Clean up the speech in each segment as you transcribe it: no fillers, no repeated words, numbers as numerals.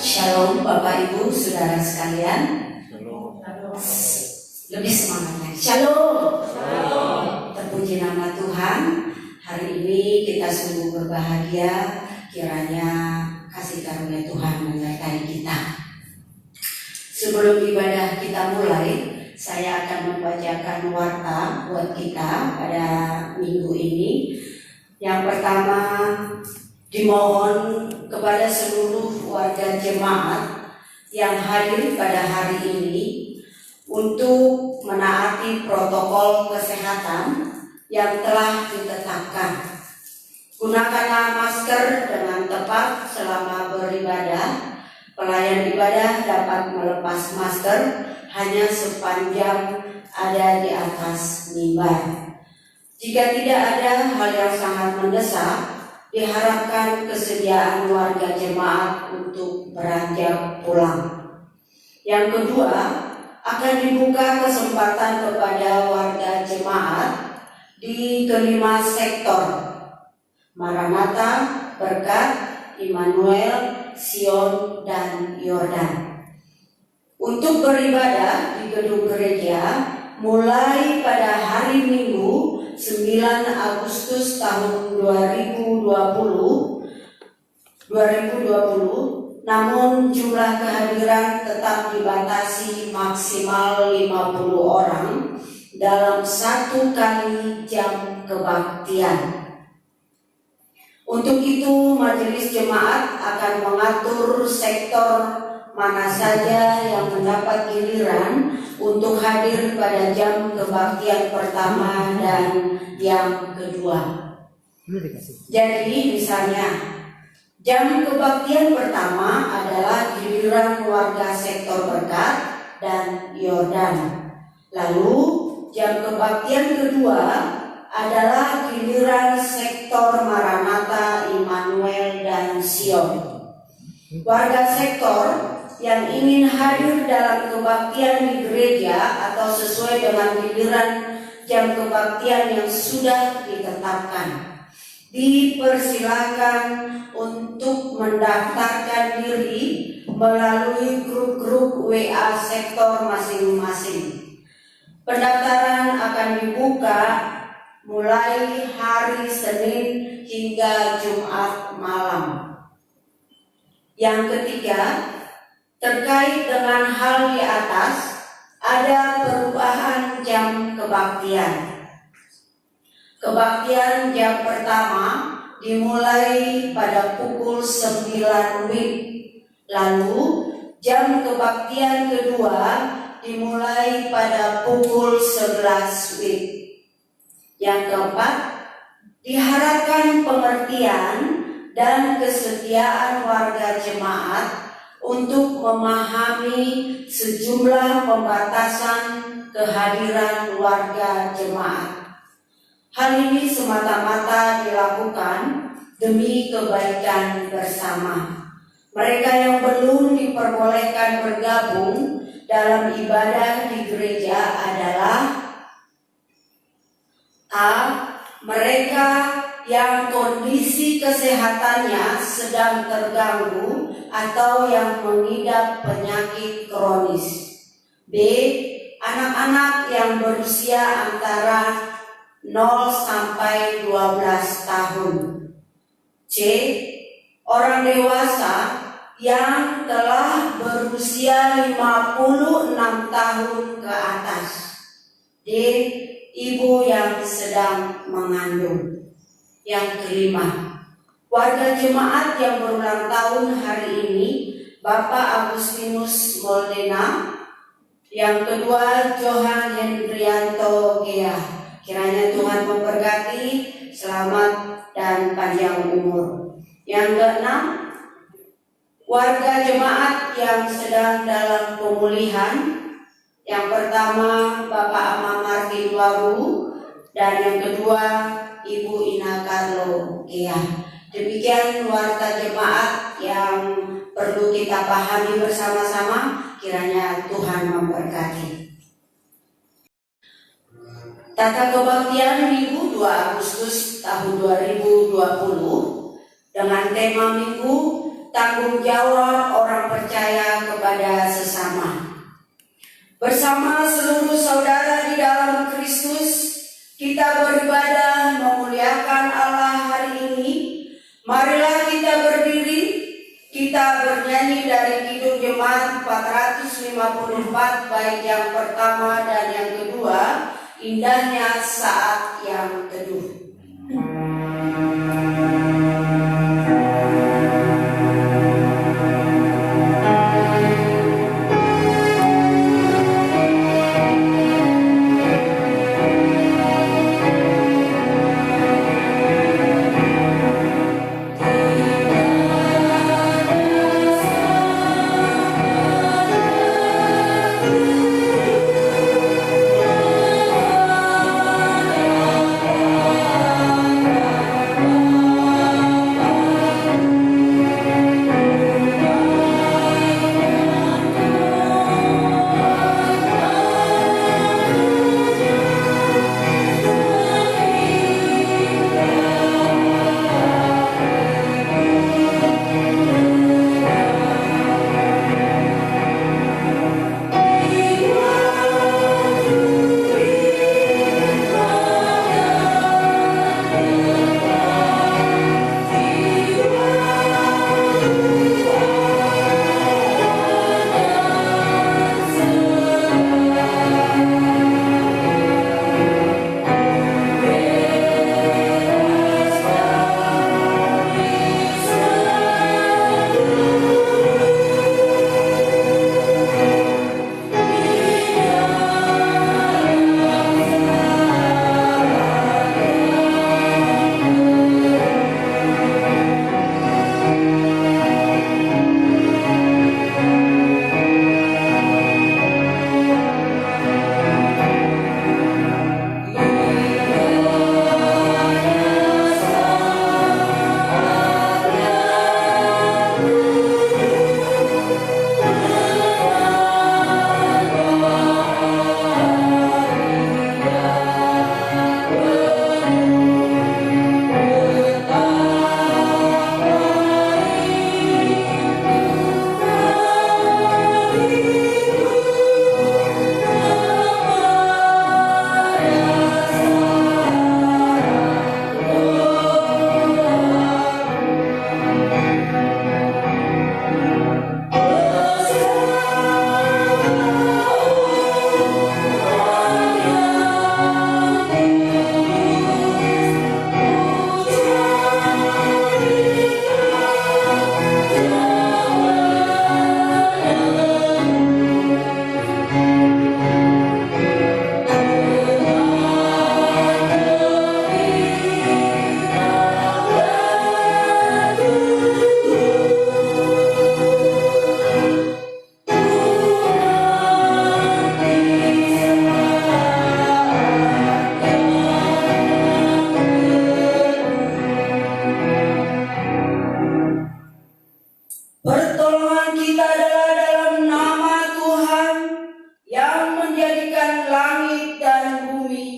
Shalom Bapak Ibu Saudara sekalian. Lebih semangat lagi. Shalom. Terpuji nama Tuhan. Hari ini kita sungguh berbahagia, kiranya kasih karunia Tuhan menyertai kita. Sebelum ibadah kita mulai, saya akan membacakan warta buat kita pada minggu ini. Yang pertama, dimohon kepada seluruh warga jemaat yang hadir pada hari ini untuk menaati protokol kesehatan yang telah ditetapkan. Gunakanlah masker dengan tepat selama beribadah. Pelayan ibadah dapat melepas masker hanya sepanjang ada di atas mimbar. Jika tidak ada hal yang sangat mendesak, diharapkan kesediaan warga jemaat untuk beranjak pulang. Yang kedua, akan dibuka kesempatan kepada warga jemaat di kelima sektor: Maranatha, Berkat, Immanuel, Sion, dan Yordan, untuk beribadah di gedung gereja mulai pada hari Minggu 9 Agustus tahun 2020, namun jumlah kehadiran tetap dibatasi maksimal 50 orang dalam 1 kali jam kebaktian. Untuk itu, majelis jemaat akan mengatur sektor mana saja yang mendapat giliran untuk hadir pada jam kebaktian pertama dan yang kedua. Jadi misalnya, jam kebaktian pertama adalah giliran warga sektor Berkat dan Yordan. Lalu jam kebaktian kedua adalah giliran sektor Maranatha, Immanuel, dan Sion. Warga sektor yang ingin hadir dalam kebaktian di gereja atau sesuai dengan giliran jam kebaktian yang sudah ditetapkan, dipersilakan untuk mendaftarkan diri melalui grup-grup WA sektor masing-masing. Pendaftaran akan dibuka mulai hari Senin hingga Jumat malam. Yang ketiga, terkait dengan hal di atas, ada perubahan jam kebaktian. Kebaktian jam pertama dimulai pada pukul 9 WIB. Lalu jam kebaktian kedua dimulai pada pukul 11 WIB. Yang keempat, diharapkan pengertian dan kesediaan warga jemaat untuk memahami sejumlah pembatasan kehadiran warga jemaat. Hal ini semata-mata dilakukan demi kebaikan bersama. Mereka yang belum diperbolehkan bergabung dalam ibadah di gereja adalah A. Mereka yang kondisi kesehatannya sedang terganggu atau yang mengidap penyakit kronis. B. Anak-anak yang berusia antara 0 sampai 12 tahun. C. Orang dewasa yang telah berusia 56 tahun ke atas. D. Ibu yang sedang mengandung. Yang kelima, warga jemaat yang berulang tahun hari ini, Bapak Agustinus Moldena. Yang kedua, Johan Hendrianto Gea. Kiranya Tuhan memberkati, selamat dan panjang umur. Yang keenam, warga jemaat yang sedang dalam pemulihan. Yang pertama, Bapak Ama Martin Waru, dan yang kedua, Ibu Ina Carlo Gea. Demikian warta jemaat yang perlu kita pahami bersama-sama. Kiranya Tuhan memberkati. Tata kebaktian Minggu 2 Agustus tahun 2020 dengan tema Minggu tanggung jawab orang percaya kepada sesama. Bersama seluruh saudara di dalam Kristus, kita beribadah memuliakan Allah hari ini. Marilah kita berdiri, kita bernyanyi dari Kidung Jemaat 454 bait yang pertama dan yang kedua, Indahnya Saat yang Teduh. Pertolongan kita adalah dalam nama Tuhan yang menjadikan langit dan bumi.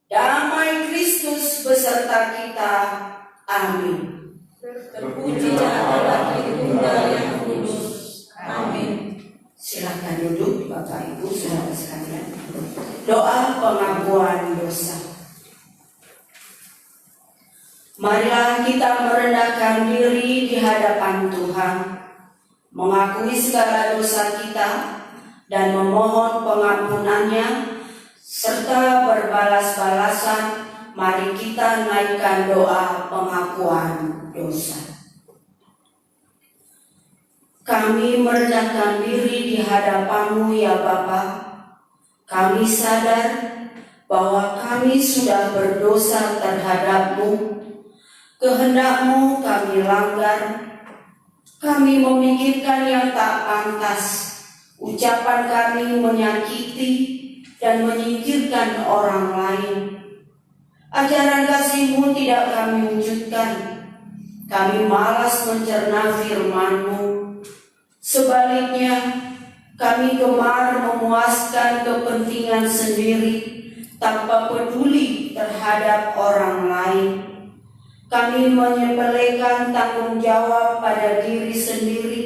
Damai Kristus beserta kita. Amin. Terpujilah Allah Tritunggal yang kudus. Amin. Silakan duduk Bapak Ibu saudara sekalian. Doa pengakuan dosa. Marilah kita merendahkan diri di hadapan Tuhan, mengakui segala dosa kita dan memohon pengampunannya, serta berbalas-balasan. Mari kita naikkan doa pengakuan dosa. Kami merendahkan diri di hadapan-Mu ya Bapa. Kami sadar bahwa kami sudah berdosa terhadap-Mu. Kehendak-Mu kami langgar. Kami memikirkan yang tak pantas. Ucapan kami menyakiti dan menyingkirkan orang lain. Ajaran kasih-Mu tidak kami wujudkan. Kami malas mencerna firman-Mu. Sebaliknya, kami gemar memuaskan kepentingan sendiri tanpa peduli terhadap orang lain. Kami menyepelekan tanggung jawab pada diri sendiri,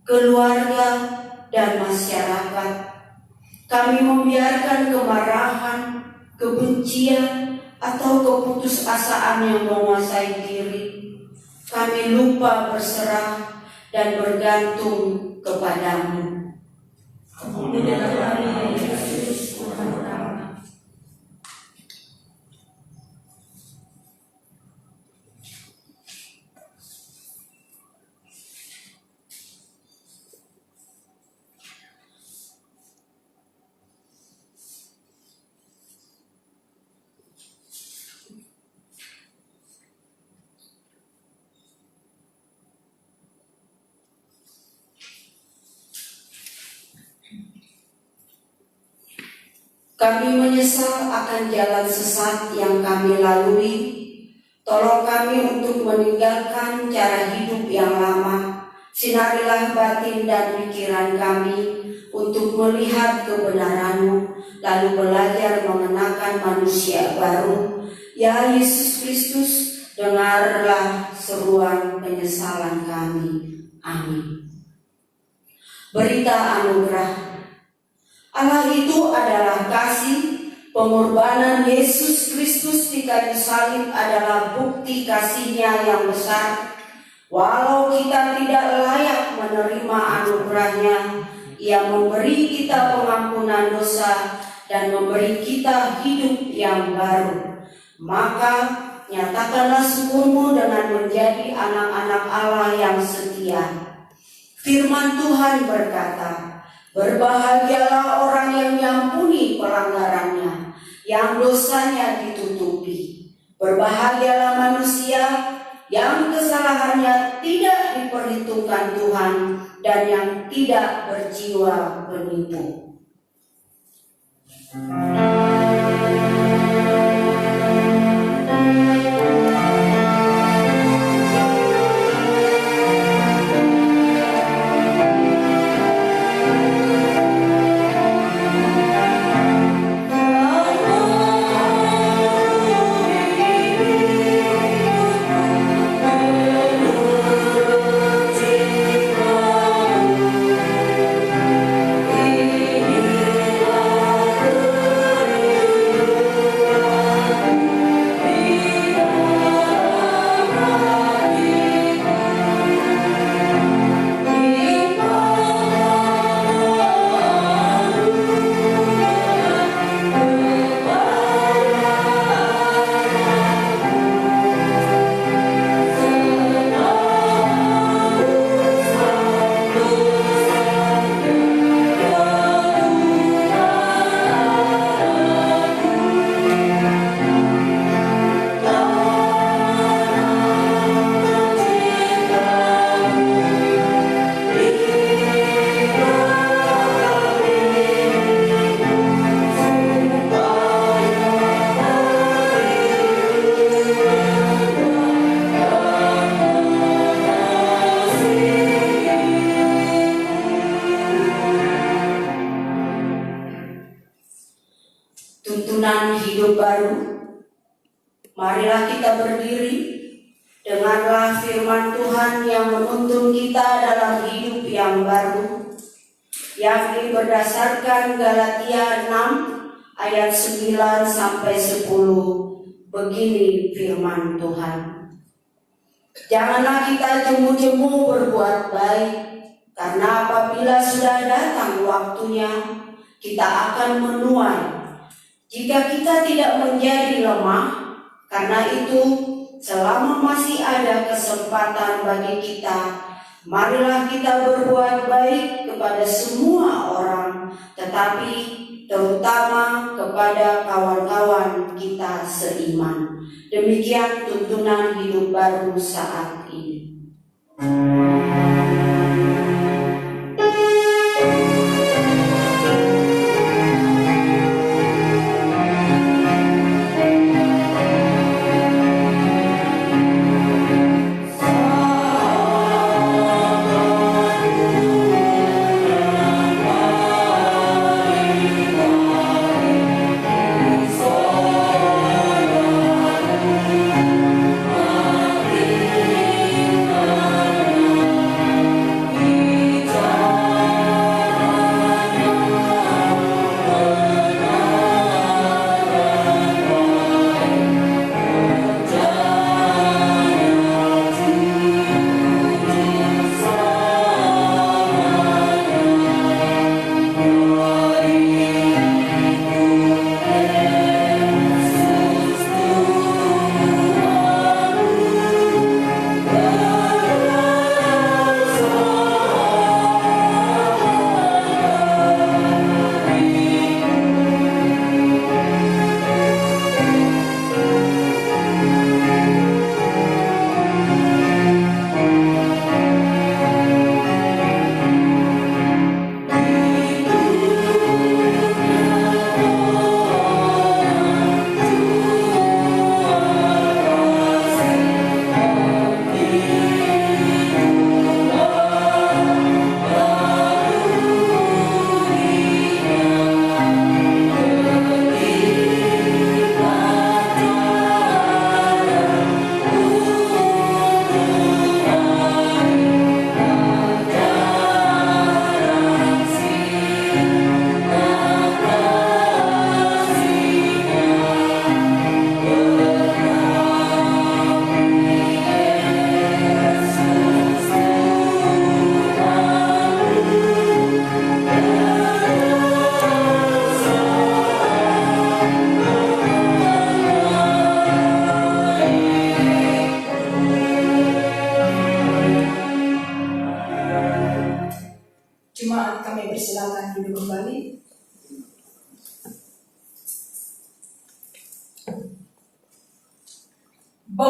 keluarga, dan masyarakat. Kami membiarkan kemarahan, kebencian, atau keputusasaan yang menguasai diri. Kami lupa berserah dan bergantung kepadamu. Ampunilah kami, Yesus, Tuhan kami. Kami menyesal akan jalan sesat yang kami lalui. Tolong kami untuk meninggalkan cara hidup yang lama. Sinarilah batin dan pikiran kami untuk melihat kebenaran-Mu, lalu belajar mengenakan manusia baru. Ya Yesus Kristus, dengarlah seruan penyesalan kami. Amin. Berita anugerah. Allah itu adalah kasih. Pengorbanan Yesus Kristus di kayu salib adalah bukti kasih-Nya yang besar. Walau kita tidak layak menerima anugerah-Nya, Ia memberi kita pengampunan dosa dan memberi kita hidup yang baru. Maka nyatakanlah syukur-Mu dengan menjadi anak-anak Allah yang setia. Firman Tuhan berkata, berbahagialah orang yang diampuni pelanggarannya, yang dosanya ditutupi. Berbahagialah manusia yang kesalahannya tidak diperhitungkan Tuhan dan yang tidak berjiwa penipu. Tuntunan hidup baru. Marilah kita berdiri. Dengarlah firman Tuhan yang menuntun kita dalam hidup yang baru, yakni berdasarkan Galatia 6 ayat 9 sampai 10. Begini firman Tuhan. Janganlah kita jemu-jemu berbuat baik, karena apabila sudah datang waktunya, kita akan menuai. Jika kita tidak menjadi lemah, karena itu selama masih ada kesempatan bagi kita, marilah kita berbuat baik kepada semua orang, tetapi terutama kepada kawan-kawan kita seiman. Demikian tuntunan hidup baru saat ini.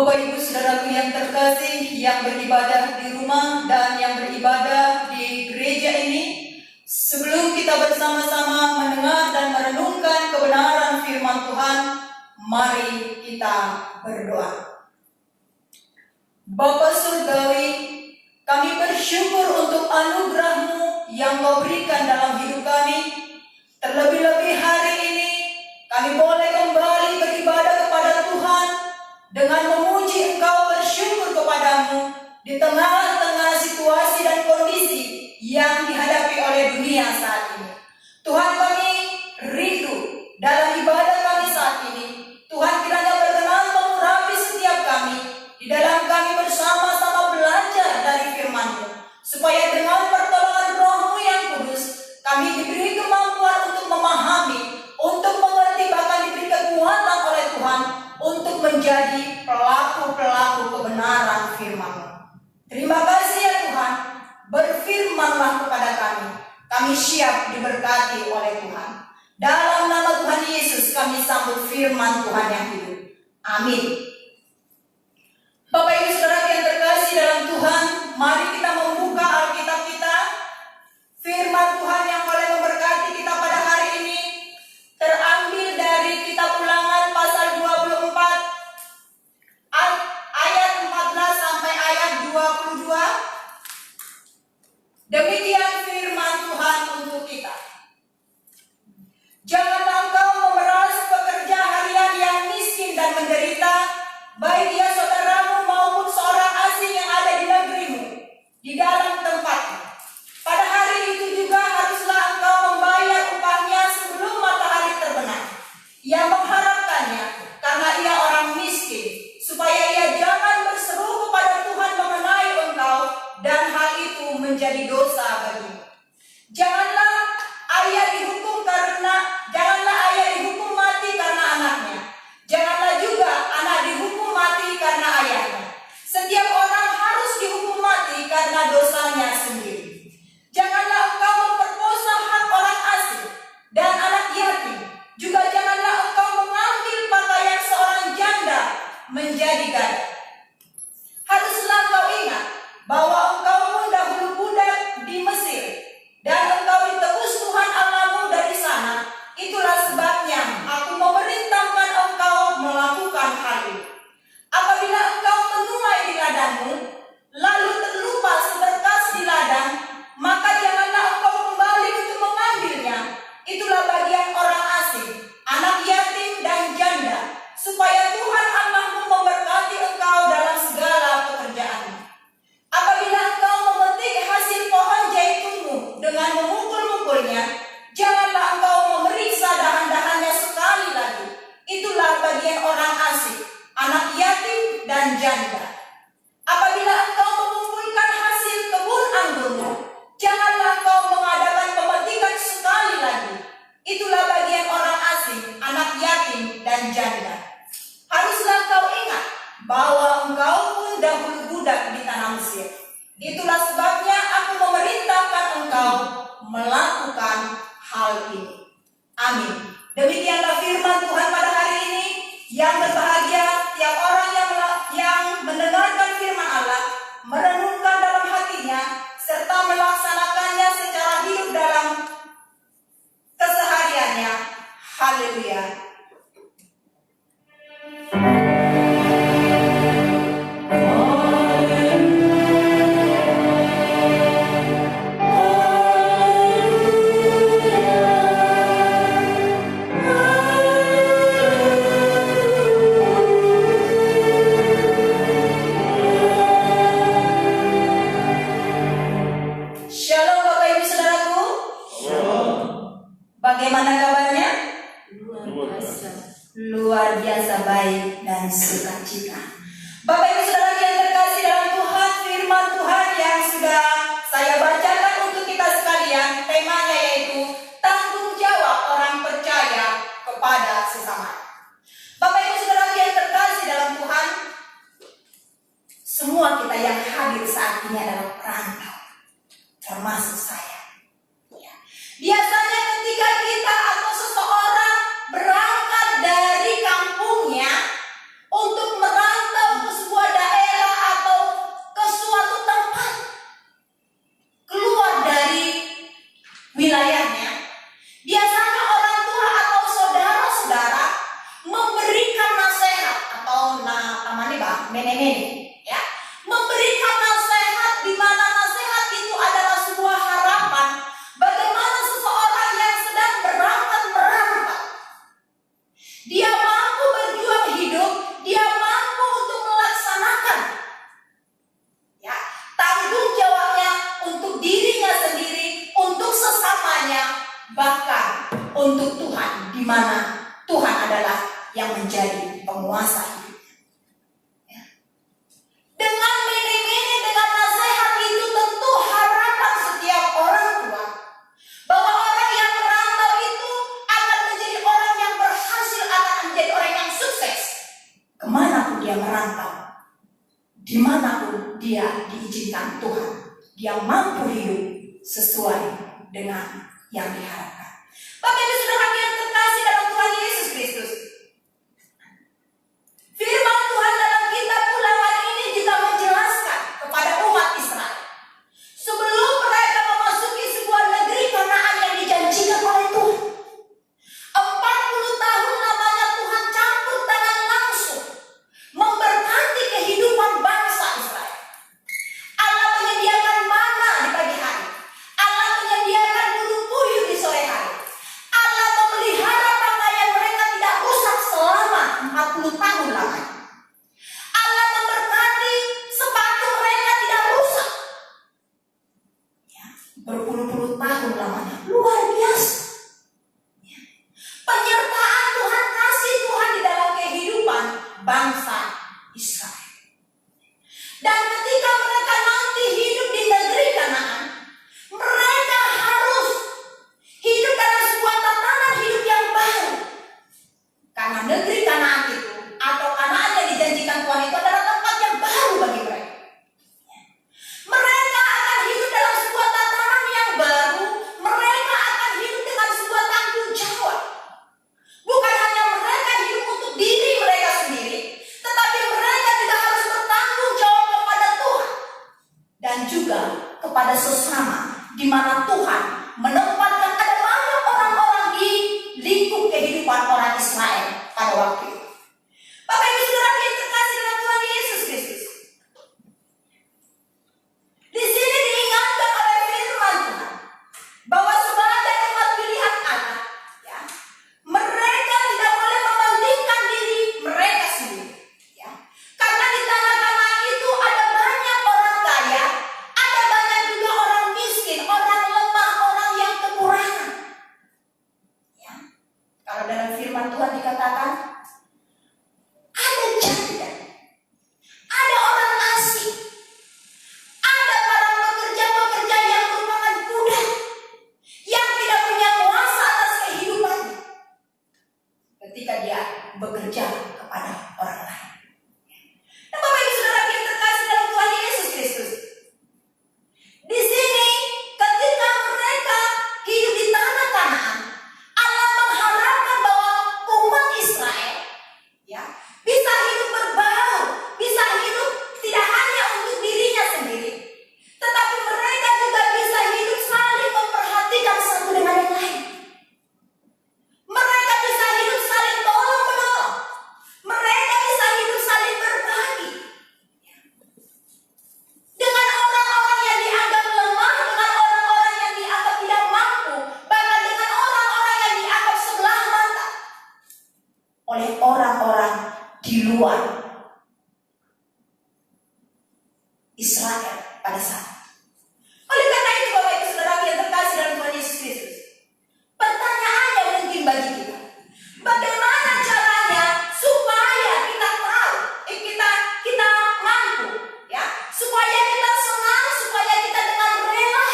Bapak Ibu Saudaraku yang terkasih, yang beribadah di rumah dan yang beribadah di gereja ini, sebelum kita bersama-sama mendengar dan merenungkan kebenaran firman Tuhan, mari kita berdoa. Bapa Surgawi, kami bersyukur untuk anugerah-Mu yang Kau berikan dalam hidup kami. Terlebih-lebih hari ini, kami boleh kembali beribadah kepada Tuhan dengan memuji Engkau, bersyukur kepadamu di tengah-tengah situasi dan kondisi yang dihadapi oleh dunia saat ini. Tuhan, kami rindu dalam ibadah kami saat ini. Tuhan, kiranya berkenan mengurapi setiap kami, di dalam kami bersama-sama belajar dari firman-Mu, supaya dengan pertolongan Roh-Mu yang kudus, kami diberi kemampuan untuk memahami, untuk mengerti, bahkan diberi kekuatan oleh Tuhan untuk menjadi pelaku-pelaku kebenaran firman-Mu. Terima kasih ya Tuhan, berfirmanlah kepada kami. Kami siap diberkati oleh Tuhan. Dalam nama Tuhan Yesus kami sambut firman Tuhan yang hidup. Amin. Bapak Ibu Saudara yang terkasih dalam Tuhan, mari kita membuka Alkitab kita. Firman Tuhan yang boleh memberkati kita pada hari ini terambil dari kitab Ulangan pasal 24 ayat 14 sampai ayat 22. Demikian firman Tuhan untuk kita. Janganlah engkau memeras pekerja harian yang miskin dan menderita, baik dia saudaramu maupun seorang asing yang ada di negerimu, di dalam tempatmu. Pada hari itu juga haruslah engkau membayar upahnya sebelum matahari terbenam. Ia mengharapkannya karena ia orang miskin, supaya ia jangan berseru kepada Tuhan mengenai engkau, dan hal itu menjadi dosa bagimu. Janganlah ayah dihukum mati karena anaknya. Janganlah juga anak dihukum mati karena ayahnya. Setiap orang harus dihukum mati karena dosanya sendiri. Janganlah engkau memperkosa hak orang asing dan anak yatim. Juga janganlah engkau mengambil pakaian seorang janda menjadi gada. Haruslah engkau ingat bahwa engkau pun dahulu budak di Mesir, dan engkau ditebus Tuhan Allahmu dari sana. Itulah sebabnya aku memerintahkan engkau melakukan hal ini. Apabila engkau menuai di ladangmu, lalu terlupa seberkas di ladang, maka janganlah engkau kembali untuk mengambilnya. Itulah bagian orang asing, anak yatim dan janda, supaya Tuhan Allahmu memberkati engkau dalam segala pekerjaanmu. Apabila engkau memetik hasil pohon jaitunmu dengan memukul-mukulnya, janganlah engkau memeriksa dahan-dahannya sekali lagi. Itulah bagian orang asing, anak yatim dan janda. Apabila engkau mengumpulkan hasil kebun anggurmu, janganlah engkau mengadakan pemetikan sekali lagi. Itulah bagian orang asing, anak yatim dan janda. Haruslah engkau ingat bahwa engkau pun dahulu budak di tanah Mesir. Itulah sebabnya aku memerintahkan engkau melakukan hal ini. Amin. Demikianlah firman Tuhan pada hari ini. Yang berbahagia tiap orang yang mendengarkan firman Allah, merenungkan dalam hatinya, serta melaksanakannya secara hidup dalam kesehariannya. Haleluya. Shalom Bapak Ibu Saudaraku. Bagaimana kabarnya? Luar biasa baik dan sukacita. Bapak Ibu Saudara yang terkasih dalam Tuhan, firman Tuhan yang sudah saya bacakan untuk kita sekalian, temanya yaitu tanggung jawab orang percaya kepada sesama. Bapak Ibu Saudara yang terkasih dalam Tuhan, semua kita yang hadir saat ini adalah perantau, termasuk saya. Biasanya ketika kita atau seseorang berangkat dari kampungnya untuk merantau ke bahkan untuk Tuhan, di mana Tuhan adalah yang menjadi penguasa hidup. Ya. Dengan mini-mini, dengan nasihat itu, tentu harapan setiap orang tua bahwa orang yang merantau itu akan menjadi orang yang berhasil, akan menjadi orang yang sukses kemanapun dia merantau, dimanapun dia diizinkan Tuhan, dia mampu hidup sesuai dengan yang diharapkan. Bapak Ibu Saudara yang terkasih dalam Tuhan Yesus Kristus, firman Tuhan dalam kitab Ulangan ini juga menjelaskan kepada umat Israel, sebelum mereka memasuki sebuah negeri Kanaan yang dijanjikan oleh Tuhan, 40 tahun lamanya Tuhan campur tangan langsung memberkati kehidupan bangsa Israel. Allah menyediakan mana di pagi hari, Allah menyediakan burung puyuh di sore hari, Allah memelihara pakaian mereka tidak rusak selama 40 tahun lamanya. Allah memberkati sepatu mereka tidak rusak, ya, berpuluh-puluh tahun lamanya. Luar biasa, ya. Penyertaan Tuhan, kasih Tuhan di dalam kehidupan bangsa Israel. Dan ketika mereka nanti hidup di negeri Kanaan, mereka harus hidup dalam sebuah tatanan hidup yang baru. Karena negeri Kanaan itu, atau Kanaan yang dijanjikan Tuhan itu adalah tempat yang baru bagi mereka. Mereka akan hidup dalam sebuah tatanan yang baru. Mereka akan hidup dengan sebuah tanggung jawab. Bukan hanya mereka hidup untuk diri mereka sendiri, tetapi mereka juga harus bertanggung jawab kepada Tuhan dan juga kepada sesama, di mana Tuhan menempatkan ada banyak orang-orang di lingkup kehidupan orang Israel pada waktu itu. Bapak Ibu Saudara yang terkasih dalam Tuhan Yesus Kristus, di sini diingatkan oleh firman Tuhan bahwa sebagai umat pilihan Allah, ya, mereka tidak boleh mementingkan diri mereka sendiri, ya. Karena di tanah Kanaan itu ada banyak orang kaya, ada banyak juga orang miskin, orang lemah, orang yang kekurangan, ya. Kalau dalam firman Tuhan dikatakan ada janda, ada orang asing, ada para pekerja-pekerja yang merupakan budak, yang tidak punya kuasa atas kehidupannya ketika dia bekerja kepada orang lain. Nah, Bapak Ibu Saudara yang terkasih dalam Tuhan Yesus Kristus, di sini ketika mereka hidup di tanah Kanaan, Allah mengharapkan bahwa umat Israel, ya, bisa hidup berbaur, bisa hidup tidak hanya untuk dirinya sendiri, tetapi mereka juga bisa hidup saling memperhatikan satu dengan yang lain. Mereka bisa hidup saling tolong menolong. Mereka bisa hidup saling berbagi. Dengan orang-orang yang dianggap lemah, dengan orang-orang yang dianggap tidak mampu, bahkan dengan orang-orang yang dianggap sebelah mata oleh orang-orang di luar Israel pada saat itu. Oleh karena itu, Bapak Ibu Saudara yang terkasih dalam Tuhan Yesus Kristus, pertanyaannya mungkin bagi kita, bagaimana caranya supaya kita tahu, kita mampu, ya, supaya kita senang, supaya kita dengan rela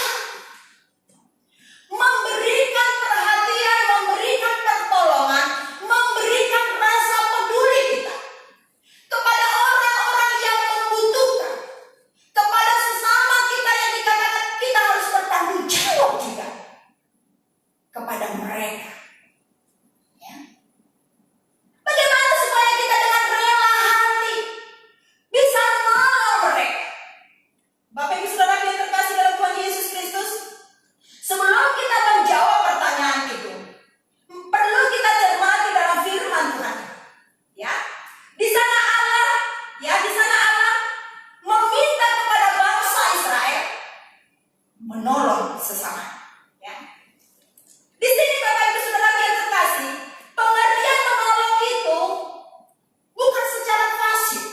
memberikan perhatian, memberikan pertolongan, memberikan rasa peduli kita kepada orang-orang yang membutuhkan, kepada sesama kita yang dikatakan kita harus bertanggung jawab juga kepada mereka, ya. Bagaimana supaya kita dengan rela hati bisa menolong mereka? Bapak Ibu Saudara yang terkasih dalam Tuhan Yesus Kristus, sebelum kita menjawab pertanyaan itu, perlu kita cermati dalam firman Tuhan, ya. Di sana Allah meminta kepada bangsa Israel menolong sesama, ya. Di sini Bapak Ibu Saudara yang terkasih, pengertian menolong itu bukan secara pasif,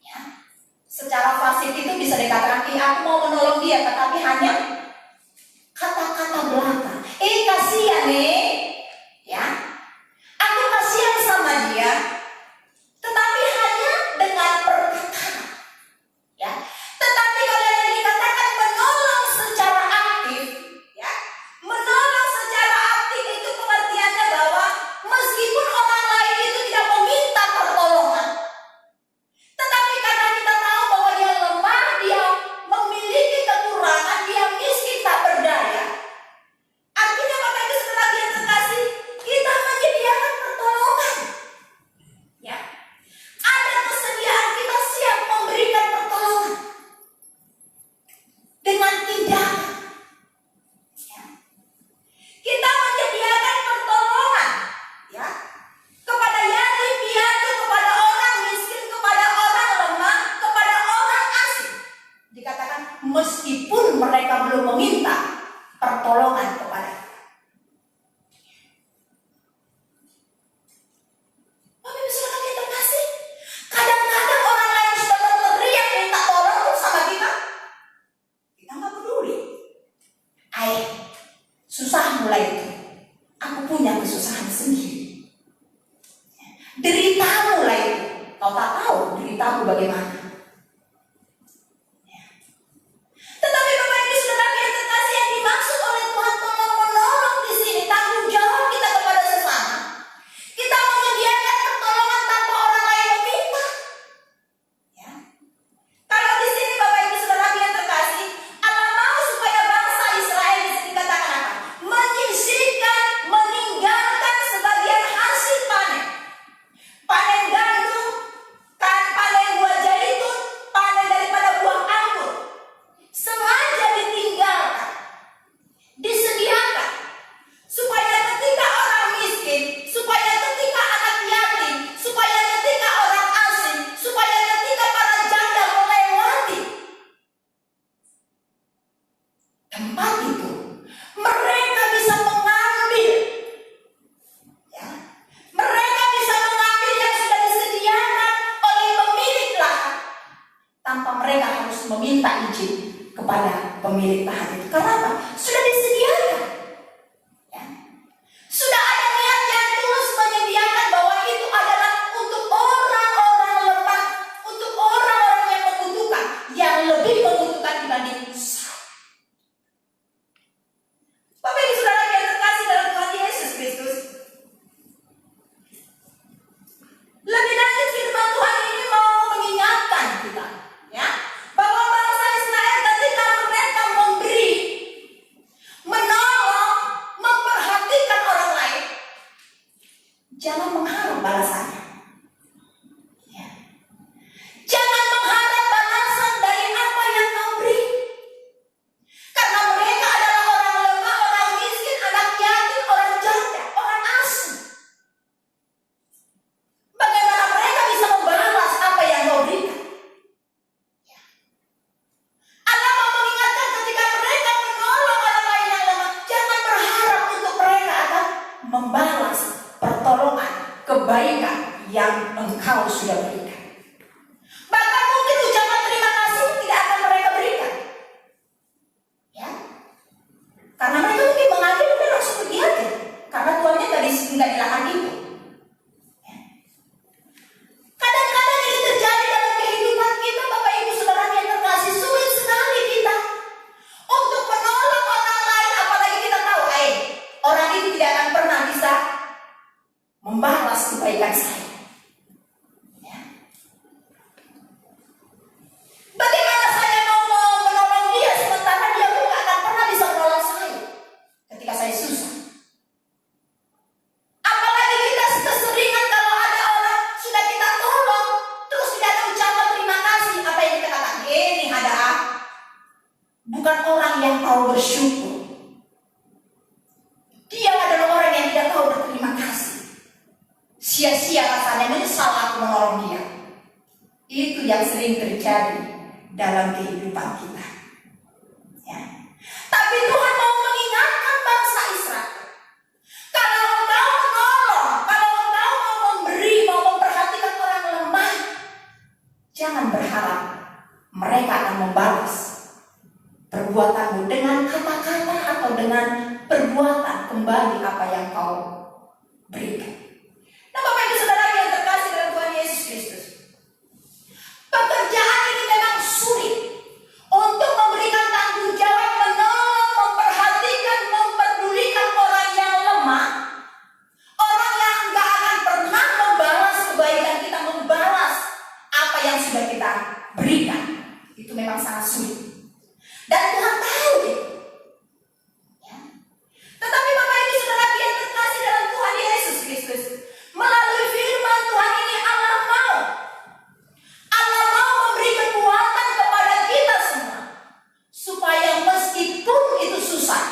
ya. Secara pasif itu bisa dikatakan, aku mau menolong dia, tetapi hanya kata-kata belaka. kasihan nih, ya. Aku kasihan sama dia, tetapi hanya dengan perkataan, ya. Tetapi kalau yang dikatakan menolong secara aktif, ya, menolong secara aktif itu pengertiannya bahwa meskipun orang lain itu tidak meminta pertolongan, tetapi karena kita tahu bahwa dia lemah, dia memiliki kekurangan, dia miskin tak berdaya. Artinya Bapak Ibu Saudara yang terkasih, kita menyediakan pertolongan. Ya. Ada kesediaan kita siap memberikan pertolongan dengan tindakan. Ya. Kita menyediakan pertolongan, ya, kepada yatim piatu, kepada orang miskin, kepada orang lemah, kepada orang asing. Dikatakan meskipun mereka belum meminta pertolongan kepada kita. Bapak Ibu Saudara yang terkasih, kadang-kadang orang lain sudah berteriak minta tolong sama kita, kita nggak peduli. Susah mulai itu. Aku punya kesusahan sendiri. Derita mulai itu. Kau tak tahu deritaku bagaimana. Tetapi Bapak Ibu Saudara yang terkasih, yang dimaksud oleh Tuhan tolong menolong di sini tanggung jawab kita kepada sesama. Kita menyediakan pertolongan tanpa orang lain meminta. Ya. Kalau di sini Bapak Ibu Saudara yang terkasih, Allah mau supaya bangsa Israel di sini dikatakan apa? Menyisihkan, meninggalkan sebagian hasil panen. Panen gandum, panen buah zaitun, panen daripada buah anggur. Sengaja ditinggalkan, disediakan, supaya ketika orang miskin, supaya ketika anak yatim, supaya ketika orang asing, supaya ketika para janda melewati tempat itu, mereka bisa mengambil, ya, mereka bisa mengambil yang sudah disediakan oleh pemilik lahan tanpa mereka harus meminta izin kepada pemilik lahan itu. Karena apa? Sudah disediakan. Ya. Sudah ada niat yang tulus menyediakan bahwa itu adalah untuk orang-orang lemah, untuk orang-orang yang membutuhkan, yang lebih membutuhkan dibanding saya. Bapak Ibu Saudara yang terkasih dalam Tuhan Yesus Kristus, lebih lanjut firman Tuhan ini mau mengingatkan kita, ya, bahwa bangsa Israel ketika mereka memberi, menolong, memperhatikan orang lain, jangan mengharap balasannya. Ya. Jangan mengharap balasan dari apa yang kau beri. Karena mereka adalah orang lemah, orang miskin, anak yatim, orang janda, orang asing. Bagaimana mereka bisa membalas apa yang kau berikan? Ya. Allah mau mengingatkan ketika mereka menolong orang lain yang lemah, jangan berharap untuk mereka akan membalas pertolongan, kebaikan yang engkau sudah berikan. Bahkan mungkin ucapan terima kasih tidak akan mereka berikan. Ya. Karena mereka mungkin mengambil dan langsung pergi aja. Karena tuannya nggak di lahan itu. Ya. Kadang-kadang ini terjadi dalam kehidupan kita, Bapak Ibu Saudara yang terkasih, sulit sekali kita untuk menolong orang lain, apalagi kita tahu, orang itu tidak akan pernah bisa membalas kebaikan saya. Ya. Bagaimana saya mau menolong dia sementara dia pun gak akan pernah bisa menolong saya ketika saya susah. Apalagi kita keseringan kalau ada orang sudah kita tolong, terus tidak ada ucapan terima kasih. Apa yang kita katakan? Ini ada bukan orang yang tahu bersyukur. Dia adalah orang yang tidak tahu berterima kasih. Sia-sia rasanya, menyesal aku menolong dia. Itu yang sering terjadi dalam kehidupan kita. Ya. Tapi Tuhan mau mengingatkan bangsa Israel. Kalau engkau menolong, kalau engkau mau memberi, mau memperhatikan orang lemah, jangan berharap mereka akan membalas perbuatanmu dengan kata-kata atau dengan perbuatan kembali apa yang kau berikan. Nah, Bapak Ibu Saudara yang terkasih dalam Tuhan Yesus Kristus, pekerjaan ini memang sulit untuk memberikan tanggung jawab, menolong, memperhatikan, memperdulikan orang yang lemah, orang yang gak akan pernah membalas kebaikan kita, membalas apa yang sudah kita berikan. Itu memang sangat sulit. Dan Tuhan tahu itu. Ya. Tetapi Bapak Ibu Saudara yang terkasih dalam Tuhan Yesus Kristus, melalui firman Tuhan ini Allah mau memberi kekuatan kepada kita semua, supaya meskipun itu susah,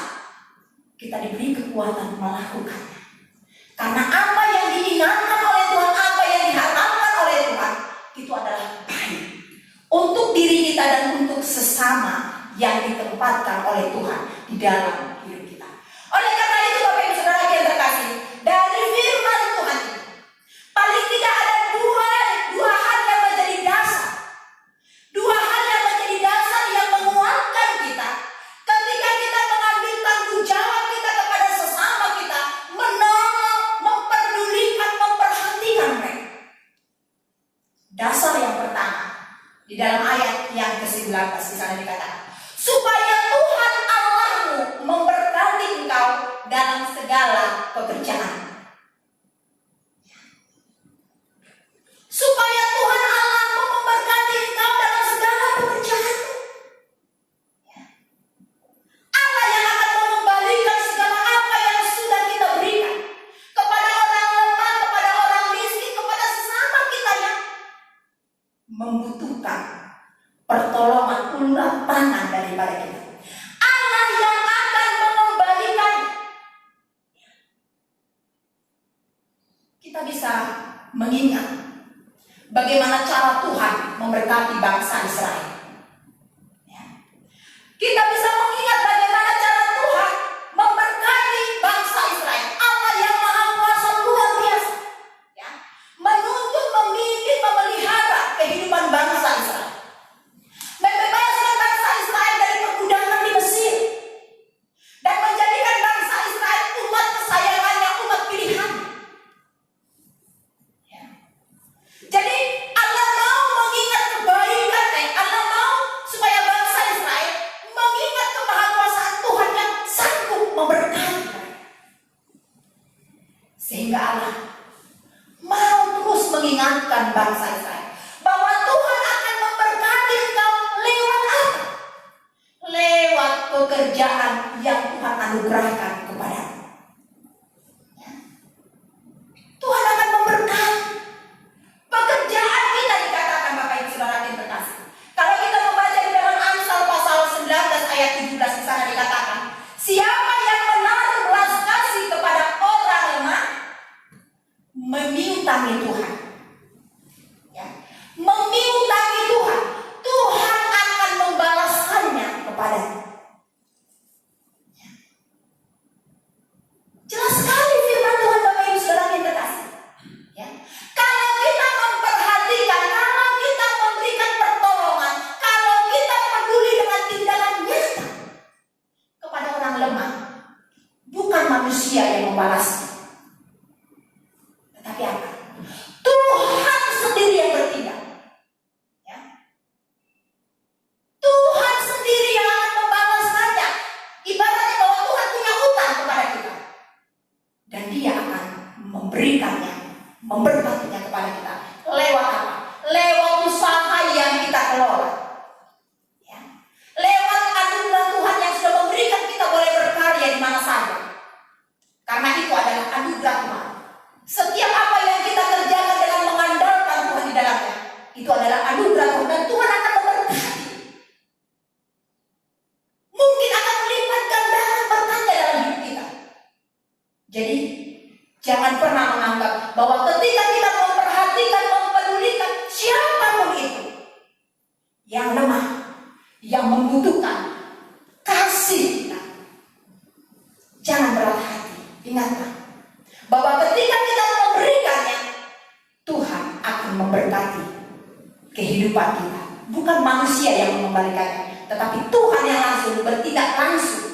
kita diberi kekuatan melakukannya. Karena apa yang diingatkan oleh Tuhan, apa yang diharapkan oleh Tuhan, itu adalah baik untuk diri kita dan untuk sesama yang ditempatkan oleh Tuhan di dalam hidup kita. Oleh karena itu Bapak Ibu Saudara yang terkasih, dari firman Tuhan ini paling tidak ada dua hal yang menjadi dasar. Dua hal yang menjadi dasar yang menguatkan kita ketika kita mengambil tanggung jawab kita kepada sesama kita, menolong, memperdulikan, memperhatikan mereka. Dasar yang pertama di dalam ayat yang ke-19 di sana dikatakan, supaya Tuhan Allahmu memberkati engkau dalam segala pekerjaan. Supaya Tuhan Allahmu memberkati engkau dalam segala pekerjaan. Allah yang akan mengembalikan segala apa yang sudah kita berikan kepada orang lemah, kepada orang miskin, kepada sesama kita yang membutuhkan pertolongan uluran tangan daripada kita. Allah yang akan mengembalikan. Kita bisa mengingat bagaimana cara Tuhan memberkati bangsa Israel. Ya. Kita bisa mengingat bagaimana cara Tuhan memberkati bangsa Israel. Allah yang maha kuasa luar biasa, ya, menuntun, memimpin, memelihara kehidupan bangsa Israel, membebaskan bangsa Israel dari perbudakan di Mesir, dan menjadikan bangsa Israel umat kesayangannya, umat pilihan. Ya. Jadi Allah mau mengingat kebaikan, Allah mau supaya bangsa Israel mengingat kemahakuasaan Tuhan yang sanggup memberkati mereka. Sehingga Allah mau terus mengingatkan bangsa Israel bahwa Tuhan akan memberkati engkau lewat apa? Lewat pekerjaan yang Tuhan anugerahkan kepadamu. Ya. Tuhan akan memberkati pekerjaan kita, dikatakan Bapak Ibu Saudara yang terkasih. Kalau kita membaca di dalam Amsal pasal 19 ayat 17 di sana dikatakan, siapa yang menaruh belas kasih kepada orang lemah memintangi Tuhan. Ya. Memintangi Tuhan, Tuhan akan membalaskannya kepadanya. Ya. Jelas sekali firman Tuhan Bapak Ibu Saudara yang terkasih. Ya. Kalau kita memperhatikan, kalau kita memberikan pertolongan, kalau kita peduli dengan tindakan nyata kepada orang lemah, bukan manusia yang membalasnya, tetapi apa? Tuhan sendiri yang bertindak. Ya. Tuhan sendiri yang akan membalaskannya. Ibaratnya bahwa Tuhan punya utang kepada kita, dan Dia akan memberikannya, memberkatinya kepada kita. Lewat apa? Lewat usaha yang kita kelola. Ya. Lewat anugerah Tuhan yang sudah memberikan kita boleh berkarya di mana saja. Karena itu adalah anugerah Tuhan. Setiap apa yang kita kerjakan dengan mengandalkan Tuhan di dalamnya, itu adalah anugerah Tuhan, dan Tuhan akan memberkati. Mungkin akan melipat gandakan berkatnya dalam hidup kita. Jadi jangan pernah menganggap bahwa ketika kita memperhatikan, mempedulikan siapapun itu yang lemah, yang membutuhkan kasih kita, jangan berat hati. Ingatlah bahwa ketika kita memberikannya, Tuhan akan memberkati kehidupan kita. Bukan manusia yang mengembalikannya, tetapi Tuhan yang langsung bertindak langsung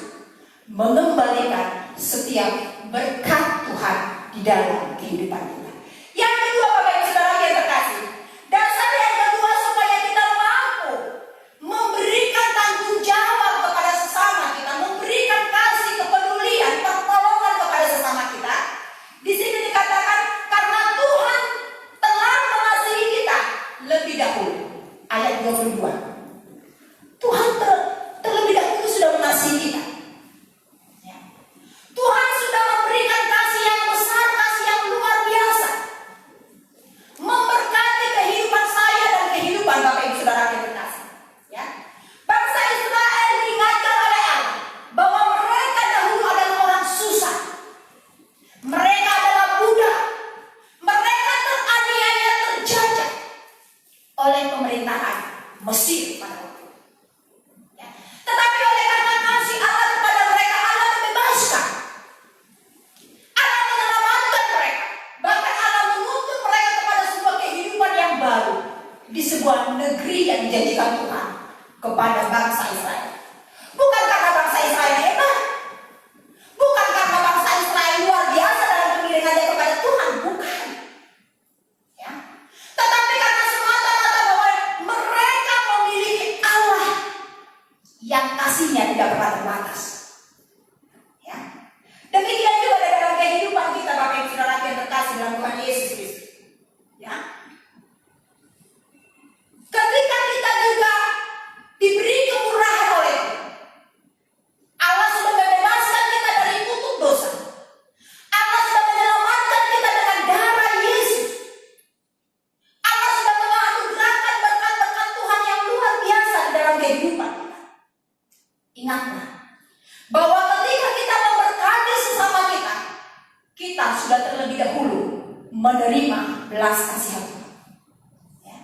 mengembalikan setiap berkat Tuhan di dalam kehidupan kita. Yang kedua, Bapak Ibu Saudara yang terkasih, dasar yang kedua supaya kita mampu memberikan tanggung jawab kepada sesama kita, memberikan kasih, kepedulian, pertolongan kepada sesama kita. Di sini dikatakan karena Tuhan telah mengasihi kita lebih dahulu. Ayat 22. Tuhan terlebih dahulu sudah mengasihi kita. Ya. Tuhan sudah memberikan kasih yang besar, kasih yang luar biasa, memberkati kehidupan saya dan kehidupan Bapak Ibu Saudara yang terkasih. Ya. Bangsa Israel diingatkan oleh Allah bahwa mereka dahulu adalah orang susah, mereka adalah budak, mereka teraniaya, terjajah oleh pemerintahan Mesir pada waktu itu. Ya. Tetapi oleh karena kasih Allah kepada mereka, Allah membebaskan, Allah menyelamatkan mereka, bahkan Allah menuntut mereka kepada sebuah kehidupan yang baru di sebuah negeri yang dijanjikan Tuhan kepada bangsa Israel. Bukan karena bangsa Israel hebat, bukan karena bangsa Israel luar biasa dalam pengiringannya kepada Tuhan, bukan. Ya. Tetapi karena semata-mata bahwa mereka memiliki Allah yang kasihnya tidak pernah terbatas. Ya. Demikian juga dalam kehidupan kita, Bapak Ibu Saudara yang terkasih dalam Tuhan Yesus Kristus. Ya. Ketika kita juga diberi kemurahan oleh Tuhan, Allah sudah membebaskan kita dari kutuk dosa. Allah sudah menyelamatkan kita dengan darah Yesus. Allah sudah menganugerahkan berkat-berkat Tuhan yang luar biasa di dalam kehidupan kita. Ingatlah bahwa ketika kita memberkati sesama kita, kita sudah terlebih dahulu menerima belas kasihan Tuhan. Ya.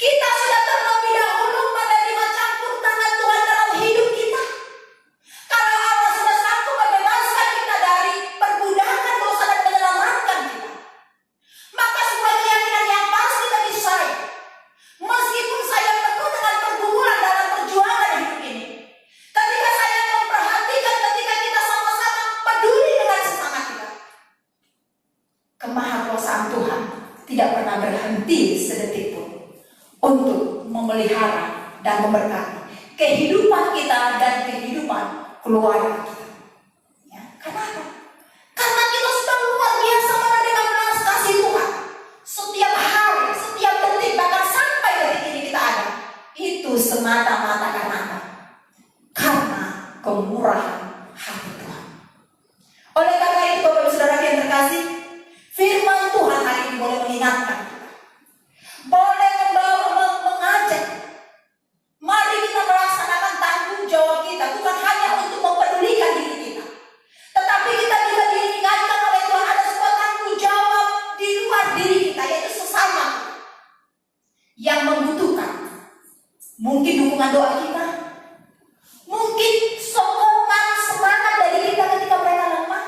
Kita sudah terlebih dahulu menerima campur tangan Tuhan dalam hidup kita. Kalau Allah sudah sanggup membebaskan kita dari perbudakan dosa dan menyelamatkan kita, maka sebuah keyakinan yang pasti bagi saya, meskipun saya penuh dengan pergumulan dalam perjuangan hidup ini, ketika saya memperhatikan, ketika kita sama-sama peduli dengan sesama kita, kemahakuasaan Tuhan tidak pernah berhenti sedetik pun untuk memelihara dan memberkati kehidupan kita dan kehidupan keluarga kita. Ya, kenapa? Karena kita sudah luar biasa menerima belas kasih Tuhan. Setiap hari, setiap detik, bahkan sampai detik ini kita ada, itu semata-mata karena apa? Karena kemurahan hati Tuhan. Oleh karena itu, Bapak Ibu Saudara yang terkasih, firman Tuhan hari ini boleh mengingatkan kita, boleh mengajak. Mari kita melaksanakan tanggung jawab kita, bukan hanya untuk mempedulikan diri kita, tetapi kita juga diingatkan oleh Tuhan ada sebuah tanggung jawab di luar diri kita, yaitu sesama yang membutuhkan. Mungkin dukungan doa kita, mungkin sokongan semangat dari kita ketika mereka lemah,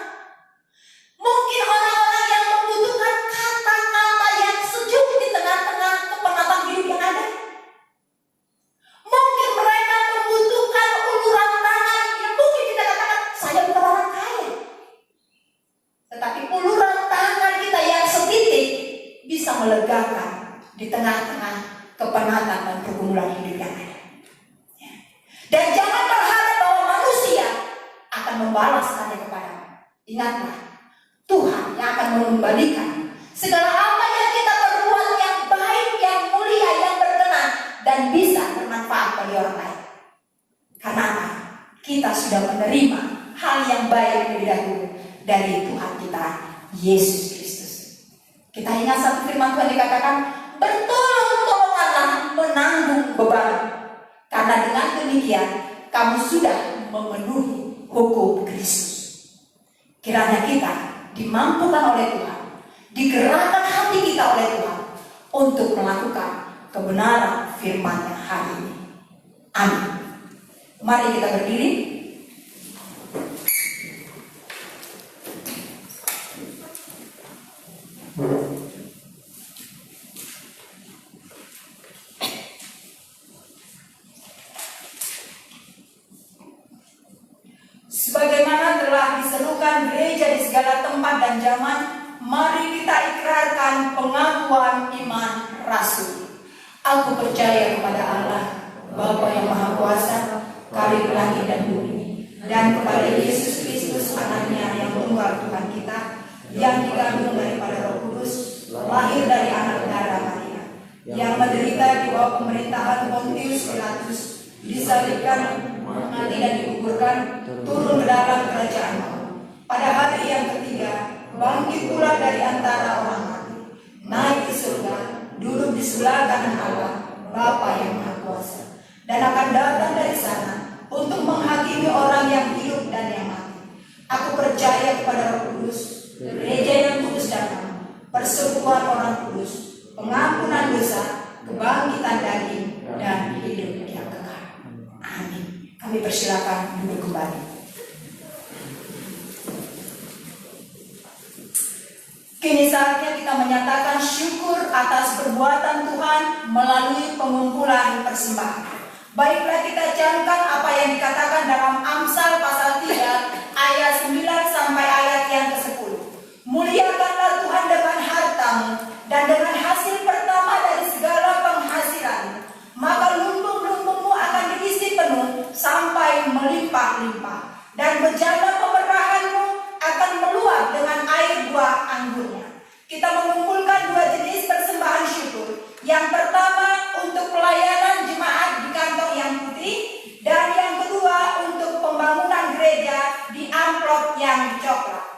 mungkin orang-orang yang membutuhkan kata-kata yang sejuk di tengah-tengah kepenatan hidup yang ada. Mungkin mereka membutuhkan uluran tangan yang mungkin kita katakan, saya bukan orang kaya, tetapi uluran tangan kita yang setitik bisa melegakan di tengah-tengah kepenatan dan pergumulan hidup yang ada. Ya. Dan jangan berharap bahwa manusia akan membalaskannya kepadamu. Ingatlah, Tuhan yang akan mengembalikan segala apa yang kita perbuat yang baik, yang mulia, yang berkenan, dan bisa bermanfaat bagi orang lain. Karena apa? Kita sudah menerima hal yang baik lebih dahulu dari Tuhan kita, Yesus Kristus. Kita ingat satu firman Tuhan dikatakan, bertolong-tolonganlah menanggung beban, karena dengan demikian kamu sudah memenuhi hukum Kristus. Kiranya kita dimampukan oleh Tuhan, digerakkan hati kita oleh Tuhan untuk melakukan kebenaran firman-Nya hari ini. Amin. Mari kita berdiri. Sebagai Sebagaimana telah diserukan gereja di segala tempat dan zaman, mari kita ikrarkan pengakuan iman rasul. Aku percaya kepada Allah, Bapa yang Maha Kuasa, Kali langit dan bumi, dan kepada Yesus Kristus anaknya yang tunggal Tuhan kita, yang dikandung daripada Roh Kudus, lahir dari anak darah Maria, yang menderita di bawah pemerintahan Pontius Pilatus, disalibkan, mati dan dikuburkan, turun ke dalam kerajaan maut. Pada hari yang ketiga, bangkit pula dari antara orang mati, naik ke surga, duduk di sebelah kanan Allah, Bapa yang Maha Kuasa, dan akan datang dari sana untuk menghakimi orang yang hidup dan yang mati. Aku percaya kepada Roh Kudus, gereja yang kudus dan am, persekutuan orang kudus, pengampunan dosa, kebangkitan daging, dan hidup yang kekal. Amin. Kami persilakan duduk kembali. Kini saatnya kita menyatakan syukur atas perbuatan Tuhan melalui pengumpulan persembahan. Baiklah, kita camkan apa yang dikatakan dalam Amsal pasal 3 ayat 9 sampai ayat yang ke-10. Muliakanlah Tuhan dengan hartamu dan dengan hasil pertama dari segala penghasilanmu, maka lumbung-lumbungmu akan diisi penuh sampai melimpah-limpah, dan bejana pemerahanmu akan meluap dengan air buah anggurnya. Kita mengumpulkan dua jenis persembahan syukur. Yang pertama untuk pelayanan jemaat di kantor yang putih, dan yang kedua untuk pembangunan gereja di amplop yang coklat.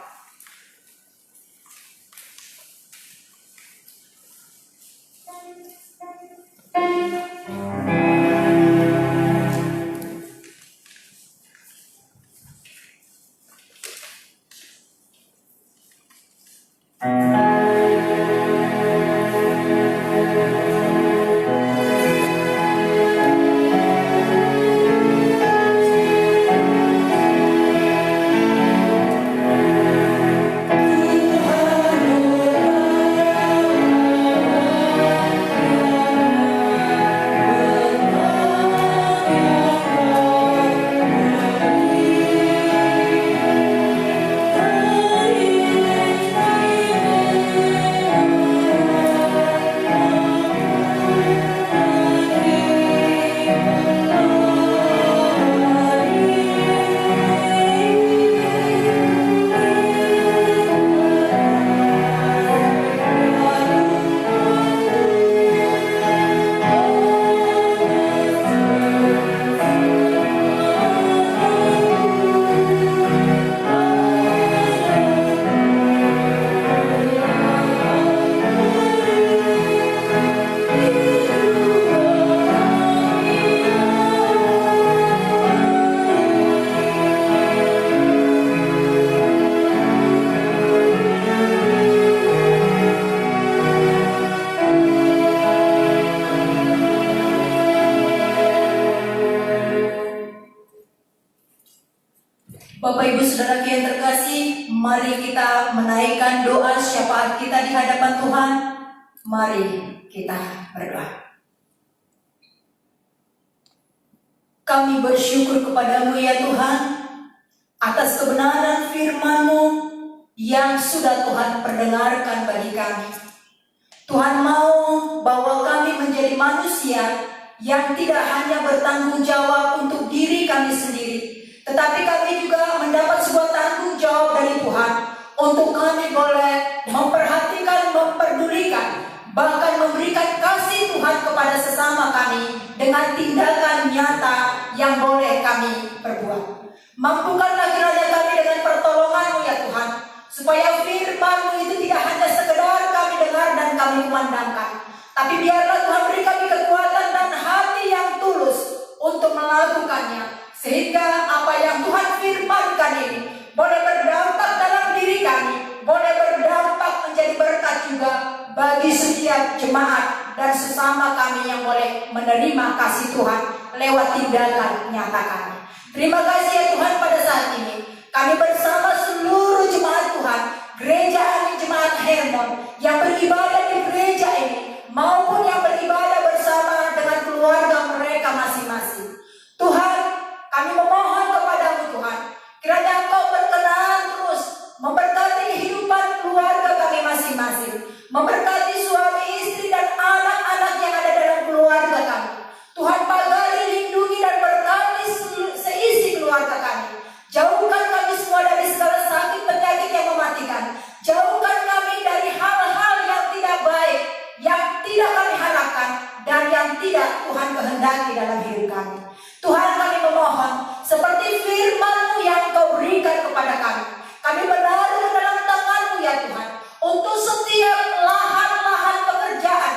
Bapak Ibu Saudara yang terkasih, mari kita menaikkan doa syafaat kita di hadapan Tuhan. Mari kita berdoa. Kami bersyukur kepadamu ya Tuhan, atas kebenaran firman-Mu yang sudah Tuhan perdengarkan bagi kami. Tuhan mau bahwa kami menjadi manusia yang tidak hanya bertanggung jawab untuk diri kami sendiri, tetapi kami juga mendapat sebuah tanggung jawab dari Tuhan untuk kami boleh memperhatikan, memperdulikan, bahkan memberikan kasih Tuhan kepada sesama kami dengan tindakan nyata yang boleh kami perbuat. Mampukanlah kiranya kami dengan pertolongan-Mu ya Tuhan, supaya firman-Mu itu tidak hanya sekedar kami dengar dan kami kumandangkan, tapi biarlah Tuhan beri kami kekuatan dan hati yang tulus untuk melakukannya, sehingga apa yang Tuhan firmankan ini boleh berdampak dalam diri kami, boleh berdampak menjadi berkat juga bagi setiap jemaat dan sesama kami yang boleh menerima kasih Tuhan lewat tindakan nyata kami. Terima kasih ya Tuhan, pada saat ini kami bersama seluruh jemaat Tuhan, Gereja Amin Jemaat Hermon yang beribadah di gereja ini, maupun yang beribadah bersama dengan keluarga mereka masing-masing. Tuhan, kami memohon kepadamu Tuhan, Kiranya Engkau berkenan terus memberkati kehidupan keluarga kami masing-masing, memberkati suami, istri, dan anak-anak yang ada dalam keluarga kami. Tuhan pagari, lindungi, dan berkati seisi keluarga kami. Jauhkan kami semua dari segala sakit penyakit yang mematikan. Jauhkan kami dari hal-hal yang tidak baik, yang tidak kami harapkan, dan yang tidak Tuhan kehendaki dalam hidup kami. Tuhan, kami memohon, seperti firman-Mu yang Kau berikan kepada kami, kami menaruh ke dalam tangan-Mu ya Tuhan, untuk setiap lahan-lahan pekerjaan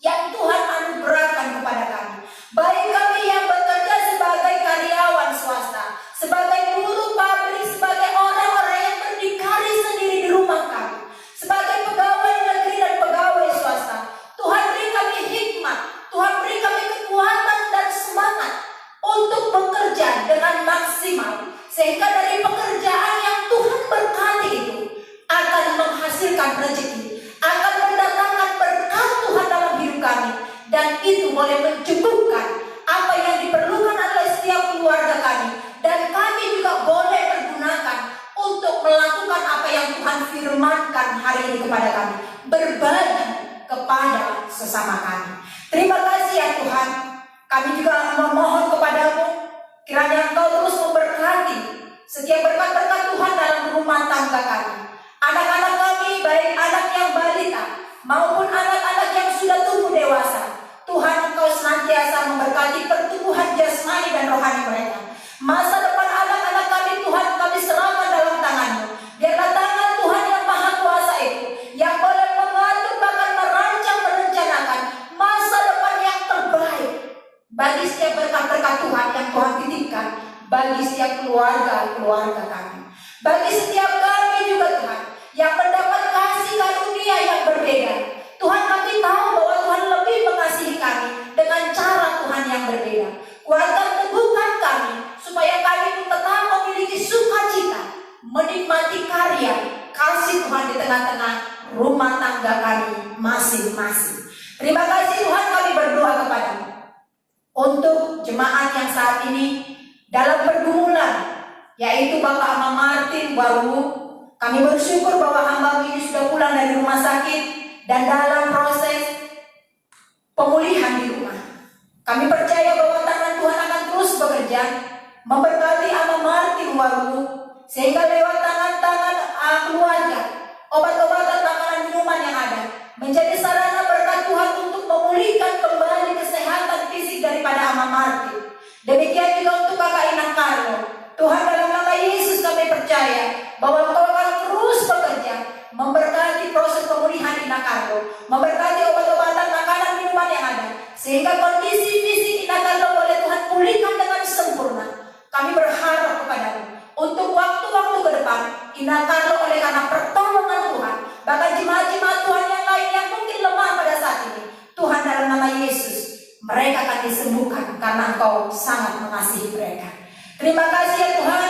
yang Tuhan anugerahkan kepada kami. Baik kami yang bekerja sebagai karyawan swasta, sebagai buruh pabrik, sebagai orang-orang yang berdikari sendiri di rumah kami, sebagai pegawai negeri dan pegawai swasta. Tuhan, beri kami hikmat, Tuhan beri kami kekuatan dan semangat untuk bekerja dengan maksimal, sehingga dari pekerjaan yang Tuhan berkati itu akan menghasilkan rezeki, akan mendatangkan berkat Tuhan dalam hidup kami, dan itu boleh mencukupkan apa yang diperlukan oleh setiap keluarga kami, dan kami juga boleh pergunakan untuk melakukan apa yang Tuhan firmankan hari ini kepada kami, berbagi kepada sesama kami. Terima kasih ya Tuhan. Kami juga memohon kepadamu, kiranya Engkau terus memberkati setiap berkat-berkat Tuhan dalam rumah tangga kami. Anak-anak kami, baik anak yang balita maupun anak-anak yang sudah tumbuh dewasa, Tuhan, Engkau senantiasa memberkati pertumbuhan jasmani dan rohani mereka. Masa depan anak-anak kami, Tuhan, kami serahkan dalam tangan-Mu. Biarlah tangan Tuhan yang Maha Kuasa itu yang boleh mengatur, bahkan merancang, merencanakan masa depan yang terbaik bagi setiap berkat-berkat Tuhan yang Tuhan titipkan bagi setiap keluarga kami. Bagi setiap kami juga Tuhan yang mendapat kasih karunia yang berbeda. Tuhan, kami tahu bahwa Tuhan lebih mengasihi kami dengan cara Tuhan yang berbeda. Kuatkan, teguhkan kami supaya kami pun tetap memiliki sukacita menikmati karya kasih Tuhan di tengah-tengah rumah tangga kami masing-masing. Terima kasih Tuhan, kami berdoa kepadamu untuk jemaat yang saat ini dalam pergumulan, yaitu Bapak Ama Martin Waru. Kami bersyukur bahwa hamba ini sudah pulang dari rumah sakit dan dalam proses pemulihan di rumah. Kami percaya bahwa tangan Tuhan akan terus bekerja memberkati Ama Martin Waru, sehingga lewat tangan-tangan keluarga, obat-obatan, makanan, minuman yang ada menjadi sarana berkat Tuhan untuk memulihkan kembali kesehatan fisik daripada Ama Martin. Demikian juga untuk Kakak Inang Carlo. Tuhan, dalam nama Yesus kami percaya bahwa Engkau akan terus bekerja memberkati proses pemulihan Inang Carlo, memberkati obat-obatan, makanan, minuman yang ada, sehingga kondisi fisik Inang Carlo boleh Tuhan pulihkan dengan sempurna. Kami berharap kepadamu untuk waktu-waktu ke depan, Inang Carlo oleh karena pertolongan Tuhan, bahkan jemaat-jemaat Tuhan yang lain yang mungkin lemah pada saat ini, Tuhan, dalam nama Yesus mereka akan disembuhkan karena Engkau sangat mengasihi mereka. Terima kasih ya Tuhan.